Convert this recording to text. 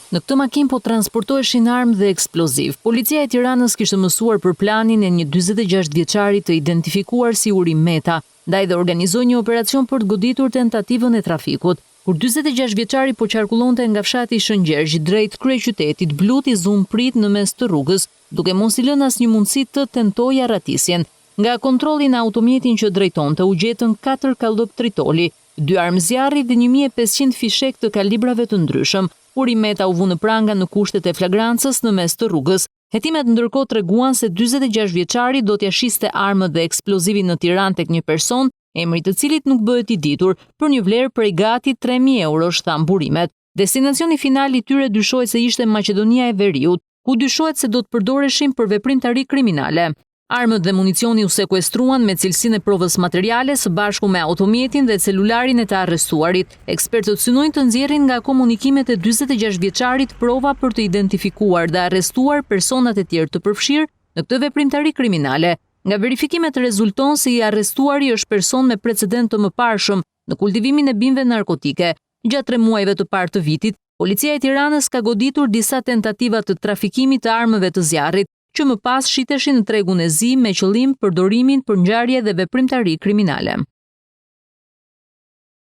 Në këtë makinë po transportoheshin armë dhe eksploziv. Policia e Tiranës kishte mësuar për planin e një 46 vjeçari të identifikuar si Uri Meta, ndaj dhe organizoi një operacion për të goditur tentativën e trafikut. Kur 46 vjeçari po qarkullonte nga fshati Shëngjergj drejt kryeqytetit, bluti zum prit në mes të rrugës, duke mos i lënë asnjë mundësi të tentojë arratisjen. Nga kontrolli në automjetin që drejtonte u gjetën 4 kallëp tritoli, 2 armë zjarri dhe 1500 fishek të kalibrave të ndryshëm. Uri Meta u vu në pranga në kushtet e flagrancës në mes të rrugës. Hetimet ndërkohë treguan se 46 vjeçari do t'ja shiste armët dhe eksplozivin në Tiranë tek një person, emri të cilit nuk bëhet i ditur, për një vlerë prej gati 3.000 eurosh, than burimet. Destinacioni final i tyre dyshohet se ishte Maqedonia e Veriut, ku dyshohet se do të përdoreshin për veprimtari kriminale. Armët dhe municioni u sekuestruan me cilësinë e provës materiale së bashku me automjetin dhe celularin e të arrestuarit. Ekspertët synojnë të nxjerrin nga komunikimet e 46 vjeçarit prova për të identifikuar dhe arrestuar personat e tjerë të përfshirë në këtë veprimtari kriminale. Nga verifikimet rezulton se i arrestuari është person me precedent të mëparshëm në kultivimin e bimëve narkotike. Gjatë 3 muajve të parë të vitit, policia e Tiranës ka goditur disa tentativa të trafikimit të armëve të zjarrit, që më pas shiteshin në tregun e zi me qëllim përdorimin për ngjarje dhe veprimtari kriminale.